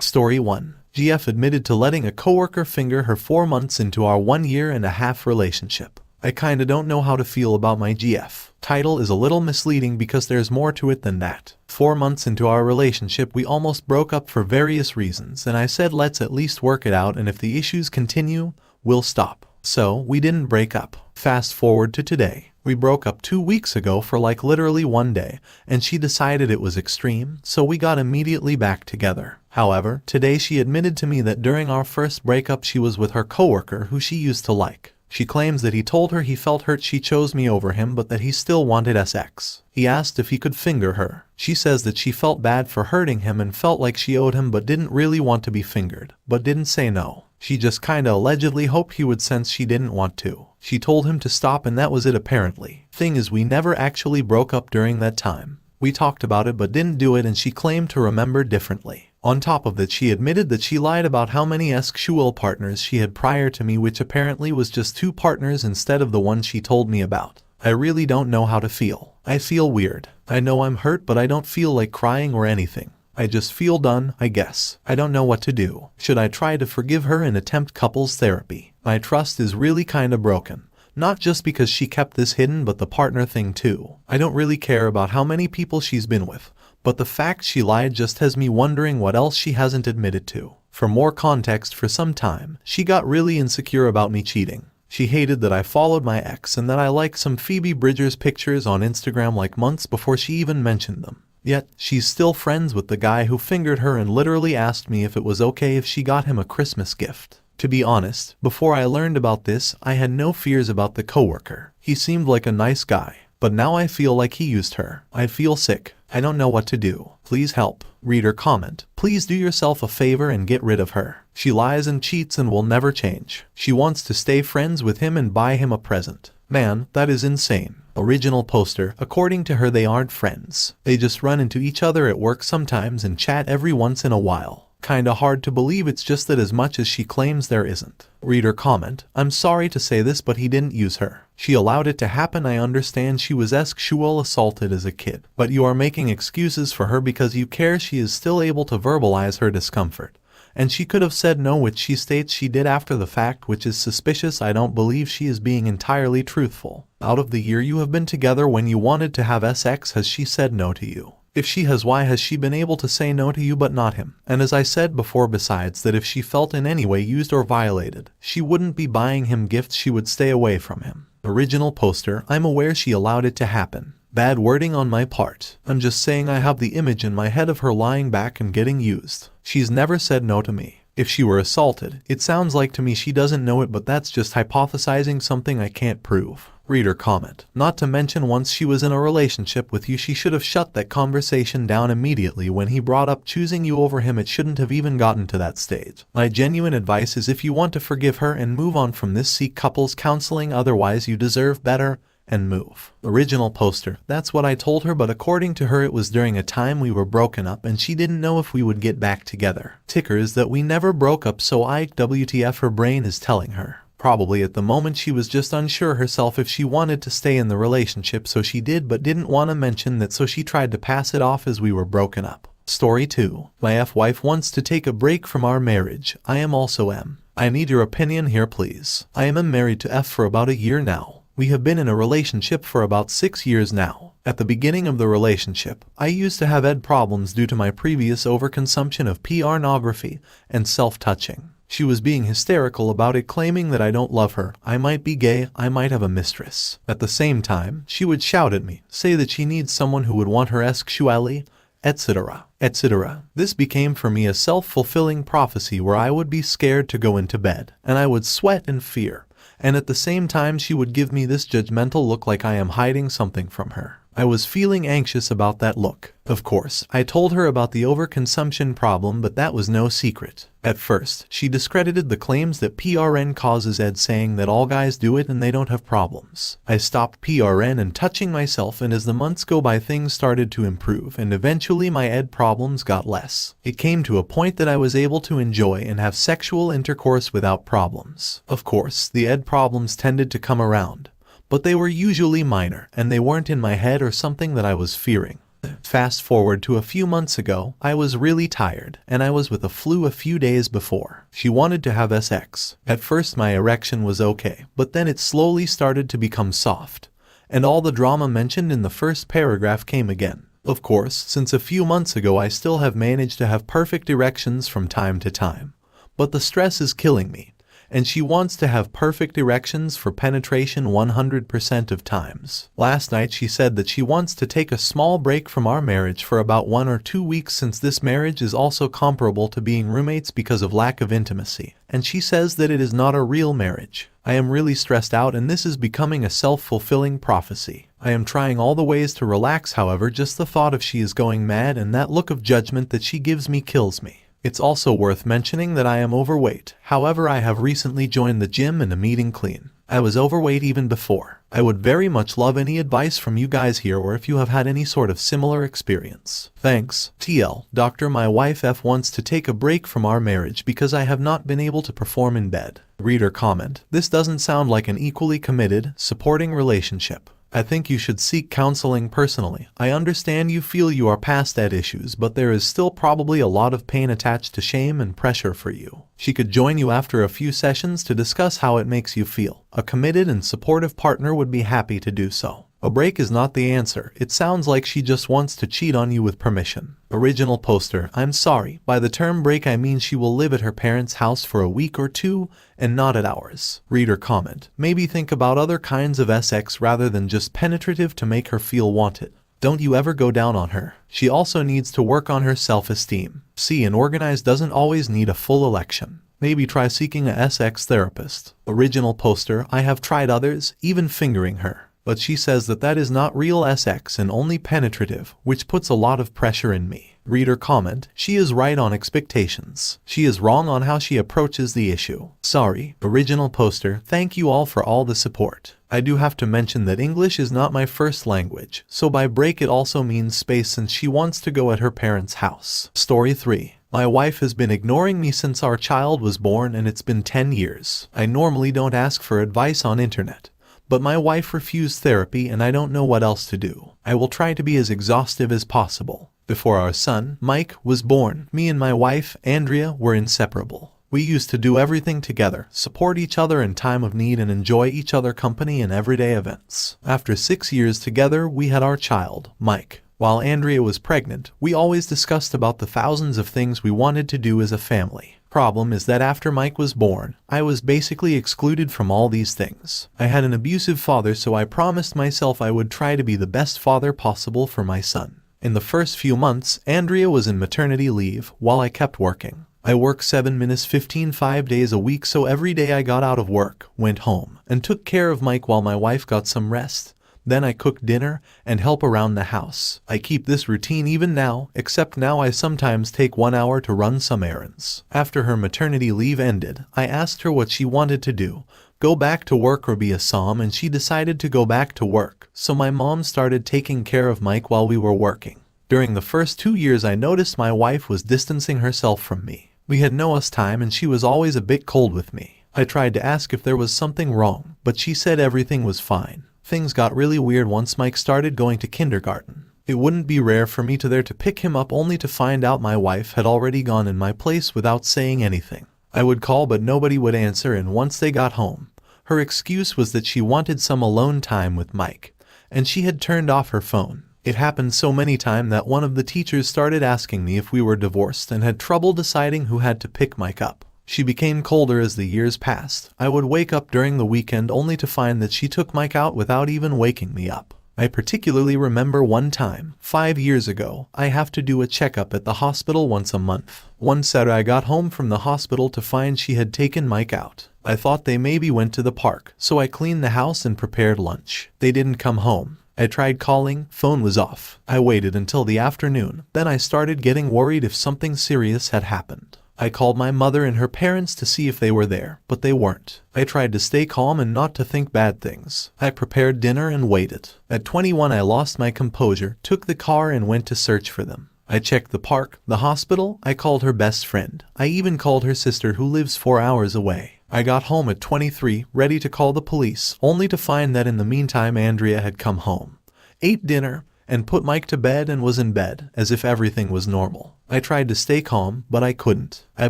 Story 1. GF admitted to letting a coworker finger her 4 months into our 1.5 year relationship. I kinda don't know how to feel about my GF. Title is a little misleading because there's more to it than that. 4 months into our relationship we almost broke up for various reasons, and I said let's at least work it out, and if the issues continue, we'll stop. So, we didn't break up. Fast forward to today. We broke up 2 weeks ago for like literally 1 day, and she decided it was extreme, so we got immediately back together. However, today she admitted to me that during our first breakup she was with her coworker who she used to like. She claims that he told her he felt hurt she chose me over him, but that he still wanted sex. He asked if he could finger her. She says that she felt bad for hurting him and felt like she owed him but didn't really want to be fingered, but didn't say no. She just kinda allegedly hoped he would since she didn't want to. She told him to stop and that was it apparently. Thing is, we never actually broke up during that time. We talked about it but didn't do it, and she claimed to remember differently. On top of that, she admitted that she lied about how many sexual partners she had prior to me, which apparently was just 2 partners instead of the one she told me about. I really don't know how to feel. I feel weird. I know I'm hurt, but I don't feel like crying or anything. I just feel done, I guess. I don't know what to do. Should I try to forgive her and attempt couples therapy? My trust is really kinda broken. Not just because she kept this hidden, but the partner thing too. I don't really care about how many people she's been with, but the fact she lied just has me wondering what else she hasn't admitted to. For more context, for some time, she got really insecure about me cheating. She hated that I followed my ex and that I liked some Phoebe Bridgers pictures on Instagram like months before she even mentioned them. Yet, she's still friends with the guy who fingered her and literally asked me if it was okay if she got him a Christmas gift. To be honest, before I learned about this, I had no fears about the coworker. He seemed like a nice guy, but now I feel like he used her. I feel sick. I don't know what to do. Please help. Reader comment. Please do yourself a favor and get rid of her. She lies and cheats and will never change. She wants to stay friends with him and buy him a present. Man, that is insane. Original poster. According to her, they aren't friends. They just run into each other at work sometimes and chat every once in a while. Kinda hard to believe, it's just that as much as she claims there isn't. Reader comment. I'm sorry to say this, but he didn't use her. She allowed it to happen. I understand she was sexual assaulted as a kid, but you are making excuses for her because you care. She is still able to verbalize her discomfort. And she could have said no, which she states she did after the fact, which is suspicious. I don't believe she is being entirely truthful. Out of the year you have been together, when you wanted to have sex, has she said no to you? If she has, why has she been able to say no to you but not him? And as I said before, besides that, if she felt in any way used or violated, she wouldn't be buying him gifts, she would stay away from him. Original poster. I'm aware she allowed it to happen. Bad wording on my part. I'm just saying I have the image in my head of her lying back and getting used. She's never said no to me. If she were assaulted, it sounds like to me she doesn't know it, but that's just hypothesizing something I can't prove. Reader comment. Not to mention, once she was in a relationship with you, she should have shut that conversation down immediately when he brought up choosing you over him. It shouldn't have even gotten to that stage. My genuine advice is, if you want to forgive her and move on from this, seek couples counseling, otherwise you deserve better, and move. Original poster. That's what I told her, but according to her it was during a time we were broken up and she didn't know if we would get back together. Ticker is that we never broke up, so WTF her brain is telling her. Probably at the moment she was just unsure herself if she wanted to stay in the relationship, so she did but didn't want to mention that, so she tried to pass it off as we were broken up. Story 2. My wife wants to take a break from our marriage. I am also M. I need your opinion here please. I am married to F for about a year now. We have been in a relationship for about 6 years now. At the beginning of the relationship, I used to have problems due to my previous overconsumption of pornography and self-touching. She was being hysterical about it, claiming that I don't love her, I might be gay, I might have a mistress. At the same time, she would shout at me, say that she needs someone who would want her sexually, etc., etc. This became for me a self-fulfilling prophecy where I would be scared to go into bed, and I would sweat in fear. And at the same time she would give me this judgmental look like I am hiding something from her. I was feeling anxious about that look. Of course, I told her about the overconsumption problem, but that was no secret. At first, she discredited the claims that PRN causes saying that all guys do it and they don't have problems. I stopped PRN and touching myself, and as the months go by things started to improve and eventually my problems got less. It came to a point that I was able to enjoy and have sexual intercourse without problems. Of course, the problems tended to come around, but they were usually minor and they weren't in my head or something that I was fearing. Fast forward to a few months ago, I was really tired, and I was with a flu a few days before. She wanted to have sex. At first my erection was okay, but then it slowly started to become soft, and all the drama mentioned in the first paragraph came again. Of course, since a few months ago I still have managed to have perfect erections from time to time, but the stress is killing me. And she wants to have perfect erections for penetration 100% of times. Last night she said that she wants to take a small break from our marriage for about 1 or 2 weeks, since this marriage is also comparable to being roommates because of lack of intimacy. And she says that it is not a real marriage. I am really stressed out, and this is becoming a self-fulfilling prophecy. I am trying all the ways to relax, however, just the thought of she is going mad and that look of judgment that she gives me kills me. It's also worth mentioning that I am overweight. However, I have recently joined the gym and am eating clean. I was overweight even before. I would very much love any advice from you guys here, or if you have had any sort of similar experience. Thanks. TL. Doctor, my wife F wants to take a break from our marriage because I have not been able to perform in bed. Reader comment. This doesn't sound like an equally committed, supporting relationship. I think you should seek counseling personally. I understand you feel you are past that issues, but there is still probably a lot of pain attached to shame and pressure for you. She could join you after a few sessions to discuss how it makes you feel. A committed and supportive partner would be happy to do so. A break is not the answer. It sounds like she just wants to cheat on you with permission. Original poster. I'm sorry. By the term break I mean she will live at her parents' house for a week or 2 and not at ours. Reader comment. Maybe think about other kinds of sex rather than just penetrative to make her feel wanted. Don't you ever go down on her. She also needs to work on her self-esteem. See, an organized doesn't always need a full election. Maybe try seeking a sex therapist. Original poster. I have tried others, even fingering her. But she says that that is not real sex and only penetrative, which puts a lot of pressure in me. Reader comment. She is right on expectations. She is wrong on how she approaches the issue. Sorry. Original poster. Thank you all for all the support. I do have to mention that English is not my first language, so by break it also means space, since she wants to go at her parents' house. Story 3. My wife has been ignoring me since our child was born, and it's been 10 years. I normally don't ask for advice on internet, but my wife refused therapy and I don't know what else to do. I will try to be as exhaustive as possible. Before our son, Mike, was born, me and my wife, Andrea, were inseparable. We used to do everything together, support each other in time of need, and enjoy each other's company in everyday events. After 6 years together, we had our child, Mike. While Andrea was pregnant, we always discussed about the thousands of things we wanted to do as a family. Problem is that after Mike was born, I was basically excluded from all these things. I had an abusive father, so I promised myself I would try to be the best father possible for my son. In the first few months, Andrea was in maternity leave while I kept working. I work 7 minutes 15 5 days a week, so every day I got out of work, went home, and took care of Mike while my wife got some rest. Then I cook dinner and help around the house. I keep this routine even now, except now I sometimes take 1 hour to run some errands. After her maternity leave ended, I asked her what she wanted to do, go back to work or be a som, and she decided to go back to work. So my mom started taking care of Mike while we were working. During the first 2 years I noticed my wife was distancing herself from me. We had no us time and she was always a bit cold with me. I tried to ask if there was something wrong, but she said everything was fine. Things got really weird once Mike started going to kindergarten. It wouldn't be rare for me to there to pick him up, only to find out my wife had already gone in my place without saying anything. I would call but nobody would answer, and once they got home, her excuse was that she wanted some alone time with Mike, and she had turned off her phone. It happened so many times that one of the teachers started asking me if we were divorced and had trouble deciding who had to pick Mike up. She became colder as the years passed. I would wake up during the weekend only to find that she took Mike out without even waking me up. I particularly remember one time, 5 years ago, I have to do a checkup at the hospital once a month. One Saturday I got home from the hospital to find she had taken Mike out. I thought they maybe went to the park, so I cleaned the house and prepared lunch. They didn't come home. I tried calling, phone was off. I waited until the afternoon, then I started getting worried if something serious had happened. I called my mother and her parents to see if they were there, but they weren't. I tried to stay calm and not to think bad things. I prepared dinner and waited. At 21 I lost my composure, took the car and went to search for them. I checked the park, the hospital, I called her best friend. I even called her sister who lives 4 hours away. I got home at 23, ready to call the police, only to find that in the meantime Andrea had come home, ate dinner, and put Mike to bed and was in bed, as if everything was normal. I tried to stay calm, but I couldn't. I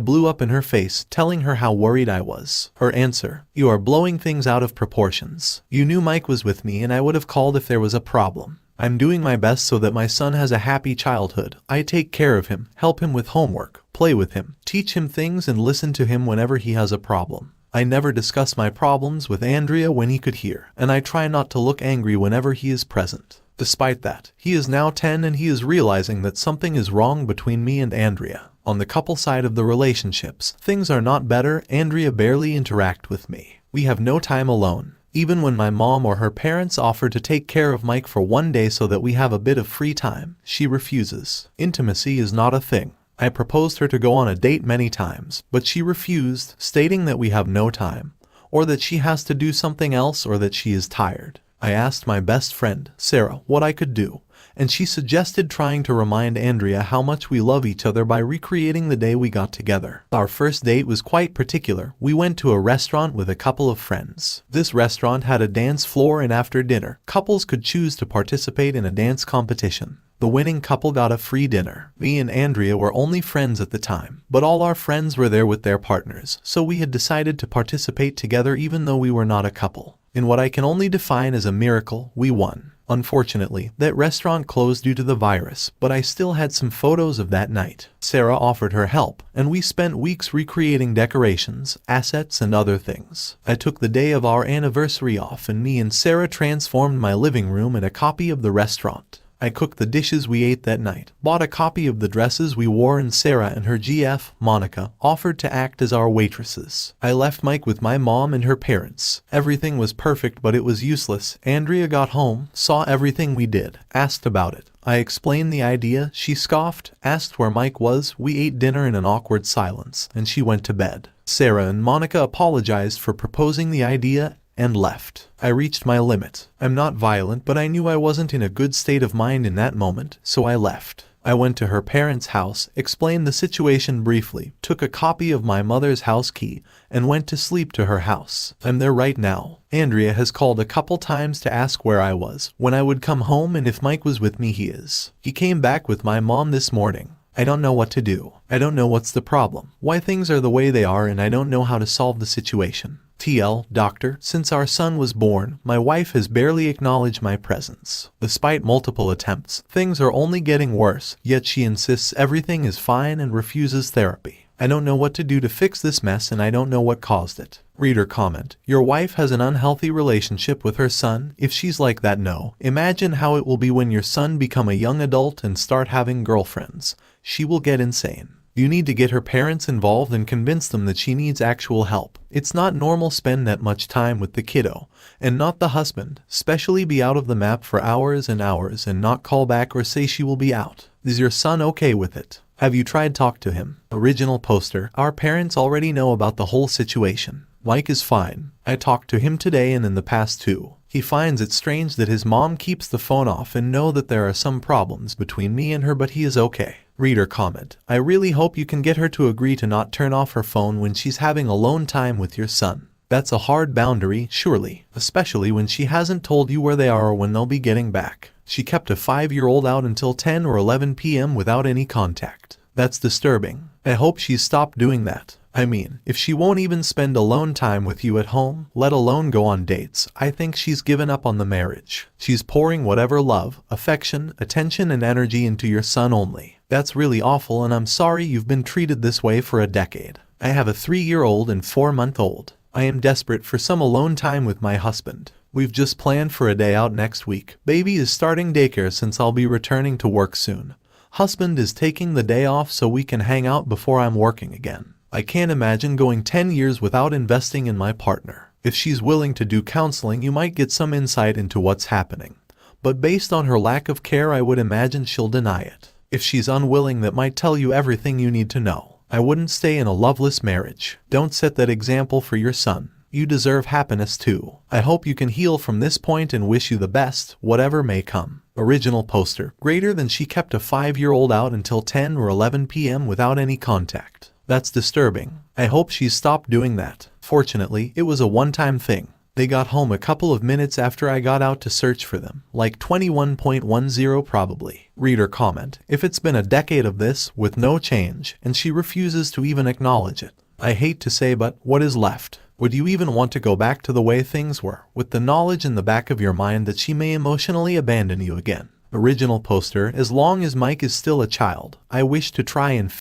blew up in her face, telling her how worried I was. Her answer: "You are blowing things out of proportions. You knew Mike was with me and I would have called if there was a problem. I'm doing my best so that my son has a happy childhood. I take care of him, help him with homework, play with him, teach him things and listen to him whenever he has a problem. I never discuss my problems with Andrea when he could hear, and I try not to look angry whenever he is present." Despite that, he is now 10 and he is realizing that something is wrong between me and Andrea. On the couple side of the relationships, things are not better. Andrea barely interact with me. We have no time alone. Even when my mom or her parents offer to take care of Mike for one day so that we have a bit of free time, she refuses. Intimacy is not a thing. I proposed her to go on a date many times, but she refused, stating that we have no time, or that she has to do something else, or that she is tired. I asked my best friend, Sarah, what I could do, and she suggested trying to remind Andrea how much we love each other by recreating the day we got together. Our first date was quite particular. We went to a restaurant with a couple of friends. This restaurant had a dance floor, and after dinner, couples could choose to participate in a dance competition. The winning couple got a free dinner. Me and Andrea were only friends at the time, but all our friends were there with their partners, so we had decided to participate together even though we were not a couple. In what I can only define as a miracle, we won. Unfortunately, that restaurant closed due to the virus, but I still had some photos of that night. Sarah offered her help, and we spent weeks recreating decorations, assets, and other things. I took the day of our anniversary off, and me and Sarah transformed my living room in a copy of the restaurant. I cooked the dishes we ate that night, bought a copy of the dresses we wore, and Sarah and her GF, Monica, offered to act as our waitresses. I left Mike with my mom and her parents. Everything was perfect, but it was useless. Andrea got home, saw everything we did, asked about it. I explained the idea, she scoffed, asked where Mike was, we ate dinner in an awkward silence, and she went to bed. Sarah and Monica apologized for proposing the idea and left. I reached my limit. I'm not violent, but I knew I wasn't in a good state of mind in that moment, so I left. I went to her parents' house, explained the situation briefly, took a copy of my mother's house key, and went to sleep to her house. I'm there right now. Andrea has called a couple times to ask where I was, when I would come home, and if Mike was with me. He is. He came back with my mom this morning. I don't know what to do. I don't know what's the problem, why things are the way they are, and I don't know how to solve the situation. TL, doctor, since our son was born, my wife has barely acknowledged my presence. Despite multiple attempts, things are only getting worse, yet she insists everything is fine and refuses therapy. I don't know what to do to fix this mess, and I don't know what caused it. Reader comment: your wife has an unhealthy relationship with her son. If she's like that, no. Imagine how it will be when your son become a young adult and start having girlfriends. She will get insane. You need to get her parents involved and convince them that she needs actual help. It's not normal spend that much time with the kiddo, and not the husband, especially be out of the map for hours and hours and not call back or say she will be out. Is your son okay with it? Have you tried talk to him? Original poster: our parents already know about the whole situation. Mike is fine. I talked to him today and in the past too. He finds it strange that his mom keeps the phone off and know that there are some problems between me and her, but he is okay. Reader comment: I really hope you can get her to agree to not turn off her phone when she's having alone time with your son. That's a hard boundary, surely, especially when she hasn't told you where they are or when they'll be getting back. She kept a 5-year-old out until 10 or 11 p.m. without any contact. That's disturbing. I hope she's stopped doing that. I mean, if she won't even spend alone time with you at home, let alone go on dates, I think she's given up on the marriage. She's pouring whatever love, affection, attention, and energy into your son only. That's really awful, and I'm sorry you've been treated this way for a decade. I have a 3-year-old and 4-month-old. I am desperate for some alone time with my husband. We've just planned for a day out next week. Baby is starting daycare since I'll be returning to work soon. Husband is taking the day off so we can hang out before I'm working again. I can't imagine going 10 years without investing in my partner. If she's willing to do counseling, you might get some insight into what's happening. But based on her lack of care, I would imagine she'll deny it. If she's unwilling, that might tell you everything you need to know. I wouldn't stay in a loveless marriage. Don't set that example for your son. You deserve happiness too. I hope you can heal from this point and wish you the best, whatever may come. Original poster: greater than she kept a 5-year-old out until 10 or 11 p.m. without any contact. That's disturbing. I hope she's stopped doing that. Fortunately, it was a one-time thing. They got home a couple of minutes after I got out to search for them, like 21.10 probably. Reader comment, if it's been a decade of this, with no change, and she refuses to even acknowledge it. I hate to say, but what is left? Would you even want to go back to the way things were, with the knowledge in the back of your mind that she may emotionally abandon you again? Original poster, as long as Mike is still a child, I wish to try and